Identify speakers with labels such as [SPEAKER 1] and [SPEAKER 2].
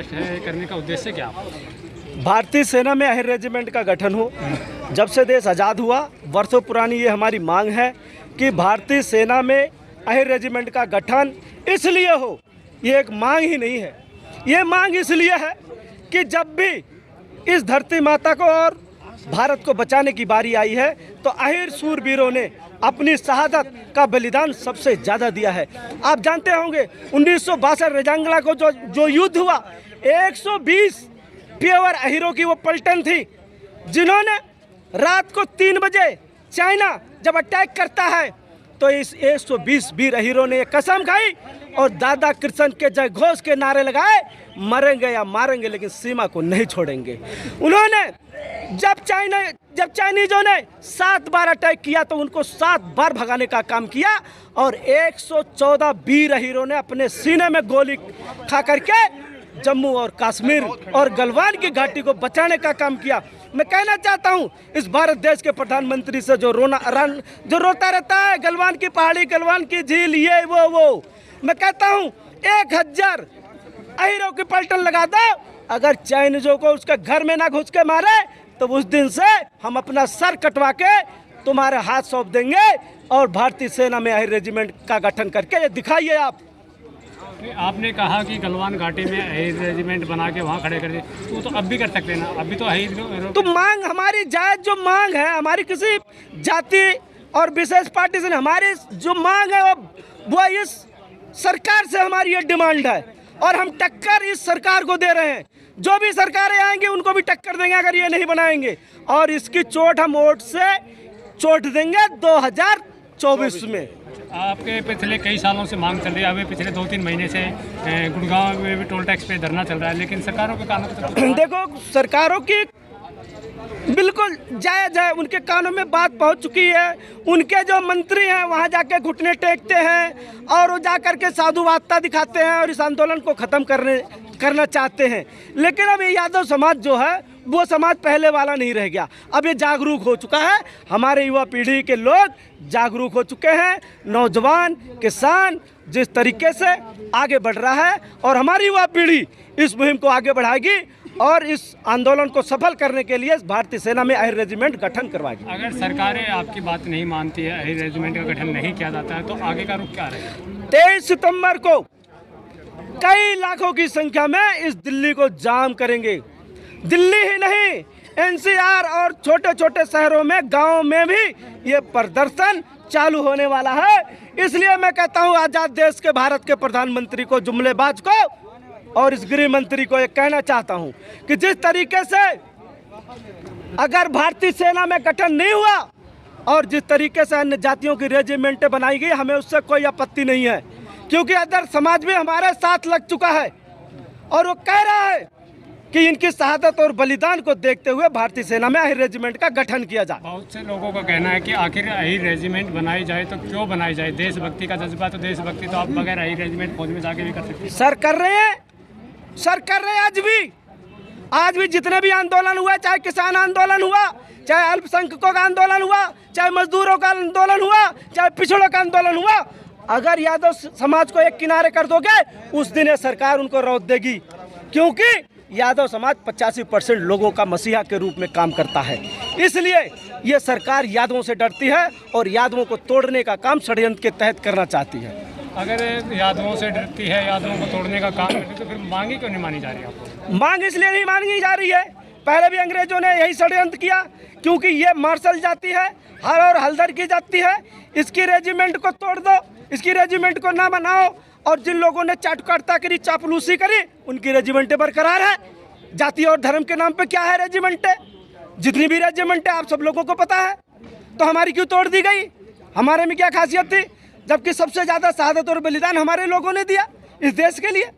[SPEAKER 1] करने का उद्देश्य क्या?
[SPEAKER 2] भारतीय सेना में अहिर रेजिमेंट का गठन हो। जब से देश आज़ाद हुआ, वर्षों पुरानी ये हमारी मांग है कि भारतीय सेना में अहिर रेजिमेंट का गठन इसलिए हो, ये एक मांग ही नहीं है, ये मांग इसलिए है कि जब भी इस धरती माता को और भारत को बचाने की बारी आई है तो अहिर सूरवीरों ने अपनी शहादत का बलिदान सबसे ज़्यादा दिया है। आप जानते होंगे 1962 रेजांगला को जो युद्ध हुआ, 120 प्योर अहिरों की वो पलटन थी, जिन्होंने रात को 3 बजे चाइना जब अटैक करता है तो इस 120 वीर अहिरों ने कसम खाई और दादा कृष्ण के जय घोष के नारे लगाए, मरेंगे या मारेंगे लेकिन सीमा को नहीं छोड़ेंगे। उन्होंने जब चाइनीजों ने 7 बार अटैक किया तो उनको 7 बार भगाने का काम किया और 114 वीर अहिरों ने अपने सीने में गोली खा करके जम्मू और कश्मीर और गलवान की घाटी को बचाने का काम किया। मैं कहना चाहता हूं इस भारत देश के प्रधानमंत्री से जो रोता रहता है, गलवान की पहाड़ी, गलवान की झील, ये वो मैं कहता हूं 1000 अहिरों की पलटन लगा दो, अगर चाइनीजों को उसके घर में ना घुस के मारे तो उस दिन से हम अपना सर कटवा के तुम्हारे हाथ सौंप देंगे और भारतीय सेना में अहिर रेजिमेंट का गठन करके ये दिखाइए आप।
[SPEAKER 1] आपने कहा कि गलवान घाटी में अहिर रेजिमेंट बना के वहाँ खड़े कर दिए, तो अब भी कर सकते हैं ना? अभी तो अहिर
[SPEAKER 2] तो मांग हमारी जायज जो मांग है, हमारी किसी जाति और विशेष पार्टी से, हमारी जो मांग है वो इस सरकार से हमारी ये डिमांड है और हम टक्कर इस सरकार को दे रहे हैं। जो भी सरकारें आएंगी उनको भी टक्कर देंगे अगर ये नहीं बनाएंगे, और इसकी चोट हम वोट से चोट देंगे 2024 में।
[SPEAKER 1] आपके पिछले कई सालों से मांग चल रही है, अभी पिछले 2-3 महीने से गुड़गांव में भी टोल टैक्स पे धरना चल रहा है, लेकिन सरकारों के कानों पे
[SPEAKER 2] देखो, सरकारों की बिल्कुल जायज़ है, उनके कानों में बात पहुंच चुकी है। उनके जो मंत्री हैं वहां जाके घुटने टेकते हैं और वो जाकर के साधुवादता दिखाते हैं और इस आंदोलन को ख़त्म करना चाहते हैं। लेकिन अब ये यादव समाज जो है वो समाज पहले वाला नहीं रह गया, अब ये जागरूक हो चुका है। हमारे युवा पीढ़ी के लोग जागरूक हो चुके हैं। नौजवान किसान जिस तरीके से आगे बढ़ रहा है और हमारी युवा पीढ़ी इस मुहिम को आगे बढ़ाएगी और इस आंदोलन को सफल करने के लिए भारतीय सेना में अहिर रेजिमेंट गठन करवाएगी।
[SPEAKER 1] अगर सरकारें आपकी बात नहीं मानती है, अहिर रेजिमेंट का गठन नहीं किया जाता है, तो आगे का रुख क्या रहेगा?
[SPEAKER 2] 23 सितंबर को कई लाखों की संख्या में इस दिल्ली को जाम करेंगे। दिल्ली ही नहीं, एनसीआर और छोटे छोटे शहरों में, गाँव में भी ये प्रदर्शन चालू होने वाला है। इसलिए मैं कहता हूँ आज़ाद देश के भारत के प्रधानमंत्री को, जुमलेबाज को और इस गृह मंत्री को ये कहना चाहता हूं कि जिस तरीके से अगर भारतीय सेना में गठन नहीं हुआ और जिस तरीके से अन्य जातियों की रेजिमेंटें बनाई गई, हमें उससे कोई आपत्ति नहीं है, क्योंकि अदर समाज भी हमारे साथ लग चुका है और वो कह रहा है कि इनकी शहादत और बलिदान को देखते हुए भारतीय सेना में अहिर रेजिमेंट का गठन किया जाए।
[SPEAKER 1] बहुत से लोगों का कहना है कि आखिर अहिर रेजिमेंट बनाई जाए तो क्यों बनाई जाए? देशभक्ति का जज्बा, तो देशभक्ति तो आप बगैर अहिर रेजिमेंट फौज में जाके भी कर सकते हैं।
[SPEAKER 2] सर कर रहे हैं आज भी जितने भी आंदोलन हुआ, चाहे किसान आंदोलन हुआ, चाहे अल्पसंख्यकों का आंदोलन हुआ, चाहे मजदूरों का आंदोलन हुआ, चाहे पिछड़ों का आंदोलन हुआ, अगर यादव समाज को एक किनारे कर दोगे उस दिन ये सरकार उनको रौंद देगी, क्योंकि यादव समाज 85% लोगों का मसीहा के रूप में काम करता है। इसलिए ये सरकार यादवों से डरती है और यादवों को तोड़ने का काम षड्यंत्र के तहत करना चाहती है।
[SPEAKER 1] अगर यादवों से डरती है, यादवों को तोड़ने का काम करती है, तो फिर मांगी क्यों नहीं मानी जा रही आपको?
[SPEAKER 2] मांग इसलिए नहीं मानी जा रही है, पहले भी अंग्रेजों ने यही षड्यंत्र किया, क्योंकि ये मार्शल जाती है, हर और हल्दर की जाती है, इसकी रेजिमेंट को तोड़ दो, इसकी रेजिमेंट को ना बनाओ, और जिन लोगों ने चाटुकारिता करी, चापलूसी करी, उनकी रेजिमेंटें बरकरार है। जाति और धर्म के नाम पे क्या है रेजिमेंटें? जितनी भी रेजिमेंटें आप सब लोगों को पता है, तो हमारी क्यों तोड़ दी गई? हमारे में क्या खासियत थी, जबकि सबसे ज़्यादा शहादत और बलिदान हमारे लोगों ने दिया इस देश के लिए।